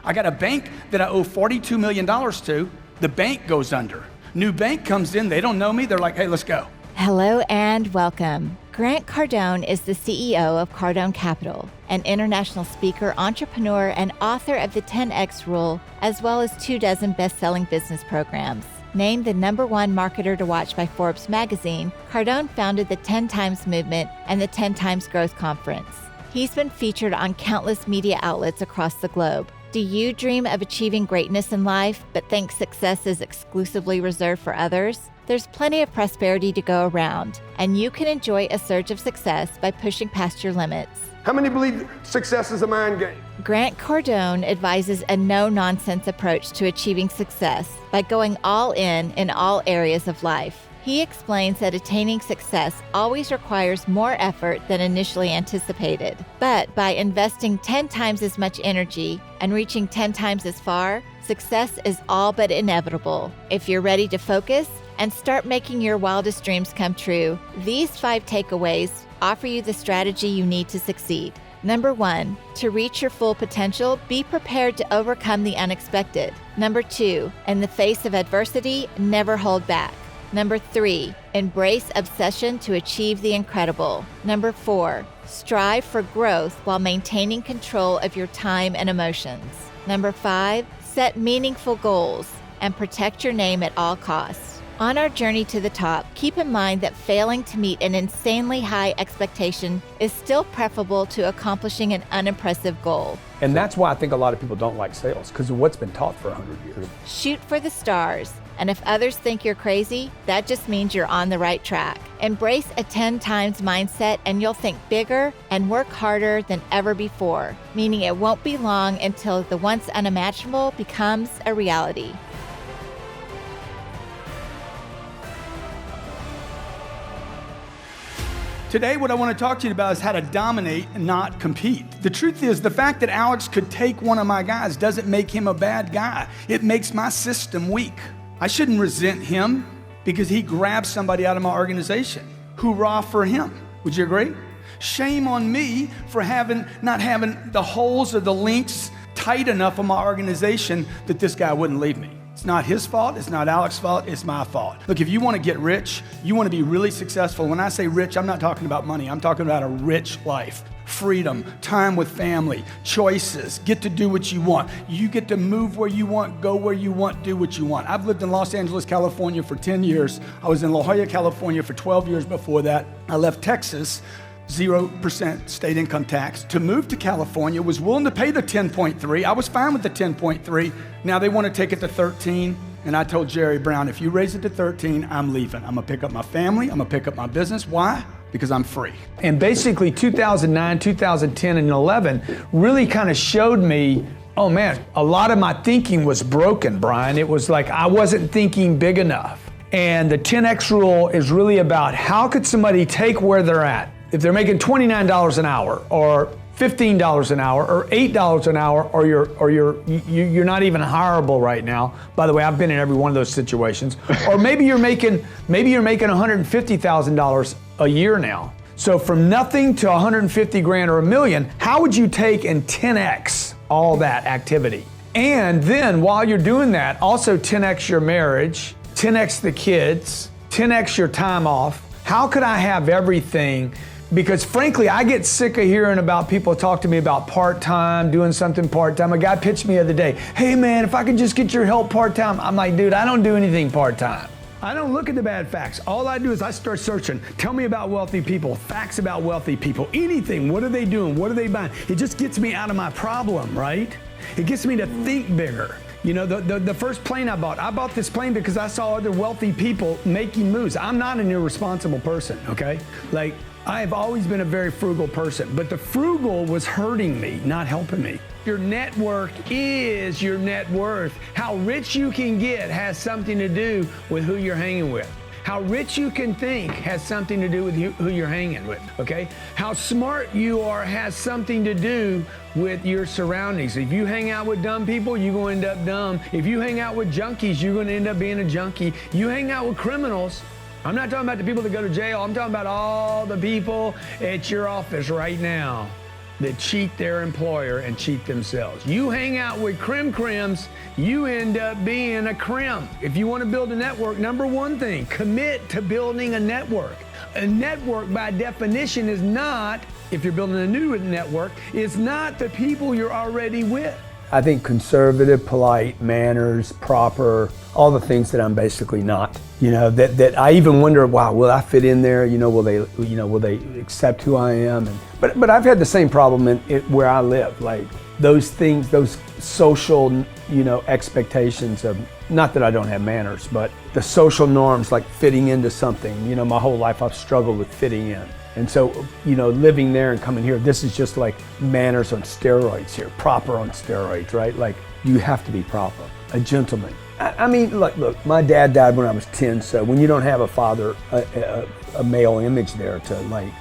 I got a bank that I owe $42 million to. The bank goes under. New bank comes in, they don't know me. They're like, hey, let's go. Hello and welcome. Grant Cardone is the CEO of Cardone Capital, an international speaker, entrepreneur, and author of the 10X Rule, as well as 24 best-selling business programs. Named the #1 marketer to watch by Forbes magazine, Cardone founded the 10 Times Movement and the 10 Times Growth Conference. He's been featured on countless media outlets across the globe. Do you dream of achieving greatness in life, but think success is exclusively reserved for others? There's plenty of prosperity to go around, and you can enjoy a surge of success by pushing past your limits. How many believe success is a mind game? Grant Cardone advises a no-nonsense approach to achieving success by going all in all areas of life. He explains that attaining success always requires more effort than initially anticipated. But by investing 10 times as much energy and reaching 10 times as far, success is all but inevitable. If you're ready to focus and start making your wildest dreams come true, these 5 takeaways offer you the strategy you need to succeed. Number 1, to reach your full potential, be prepared to overcome the unexpected. Number 2, in the face of adversity, never hold back. Number 3, embrace obsession to achieve the incredible. Number 4, strive for growth while maintaining control of your time and emotions. Number 5, set meaningful goals and protect your name at all costs. On our journey to the top, keep in mind that failing to meet an insanely high expectation is still preferable to accomplishing an unimpressive goal. And that's why I think a lot of people don't like sales, because of what's been taught for 100 years. Shoot for the stars. And if others think you're crazy, that just means you're on the right track. Embrace a 10 times mindset and you'll think bigger and work harder than ever before, meaning it won't be long until the once unimaginable becomes a reality. Today, what I want to talk to you about is how to dominate and not compete. The truth is, the fact that Alex could take one of my guys doesn't make him a bad guy. It makes my system weak. I shouldn't resent him because he grabbed somebody out of my organization. Hoorah for him. Would you agree? Shame on me for not having the holes or the links tight enough on my organization that this guy wouldn't leave me. It's not his fault, it's not Alex's fault, it's my fault. Look, if you want to get rich, you want to be really successful. When I say rich, I'm not talking about money. I'm talking about a rich life. Freedom, time with family, choices, get to do what you want. You get to move where you want, go where you want, do what you want. I've lived in Los Angeles, California for 10 years. I was in La Jolla, California for 12 years before that. I left Texas, 0% state income tax, to move to California, was willing to pay the 10.3. I was fine with the 10.3. Now they want to take it to 13. And I told Jerry Brown, if you raise it to 13, I'm leaving. I'm gonna pick up my family, I'm gonna pick up my business. Why? Because I'm free. And basically 2009, 2010, and 11 really kind of showed me, oh man, a lot of my thinking was broken, Brian. It was like I wasn't thinking big enough. And the 10X rule is really about how could somebody take where they're at. If they're making $29 an hour or $15 an hour or $8 an hour, or you're not even hireable right now. By the way, I've been in every one of those situations. Or maybe you're making $150,000 a year now. So from nothing to 150 grand or $1 million, how would you take and 10x all that activity? And then while you're doing that, also 10x your marriage, 10x the kids, 10x your time off. How could I have everything? Because frankly, I get sick of hearing about people talk to me about part-time, doing something part-time. A guy pitched me the other day, hey man, if I could just get your help part-time. I'm like, dude, I don't do anything part-time. I don't look at the bad facts. All I do is I start searching. Tell me about wealthy people, facts about wealthy people, anything. What are they doing? What are they buying? It just gets me out of my problem, right? It gets me to think bigger. You know, the first plane I bought this plane because I saw other wealthy people making moves. I'm not an irresponsible person, okay? Like, I have always been a very frugal person, but the frugal was hurting me, not helping me. Your network is your net worth. How rich you can get has something to do with who you're hanging with. How rich you can think has something to do with who you're hanging with, okay? How smart you are has something to do with your surroundings. If you hang out with dumb people, you're going to end up dumb. If you hang out with junkies, you're going to end up being a junkie. You hang out with criminals. I'm not talking about the people that go to jail. I'm talking about all the people at your office right now. that cheat their employer and cheat themselves. You hang out with crims, you end up being a crim. If you want to build a network, number one thing, commit to building a network. A network by definition is not, if you're building a new network, it's not the people you're already with. I think conservative, polite, manners, proper, all the things that I'm basically not. That I even wonder, wow, will I fit in there? Will they accept who I am? But I've had the same problem where I live. Like those things, those social, expectations of, not that I don't have manners, but the social norms, like fitting into something. My whole life I've struggled with fitting in. And so, living there and coming here, this is just like manners on steroids here, proper on steroids, right? Like you have to be proper, a gentleman. I mean, look, my dad died when I was 10, so when you don't have a father, a male image there to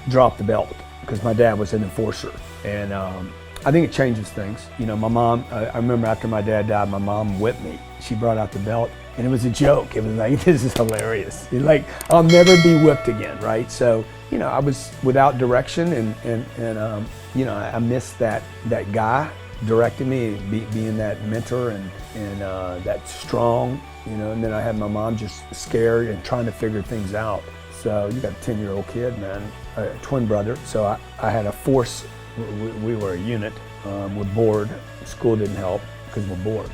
drop the belt, because my dad was an enforcer. And I think it changes things. My mom, I remember after my dad died, my mom whipped me. She brought out the belt. And it was a joke. It was like, this is hilarious. Like, I'll never be whipped again, right? So, I was without direction, and I missed that guy directing me, being that mentor and that strong, and then I had my mom just scared and trying to figure things out. So you got a 10-year-old kid, man, a twin brother. So I had a force. We were a unit. We're bored. School didn't help because we're bored.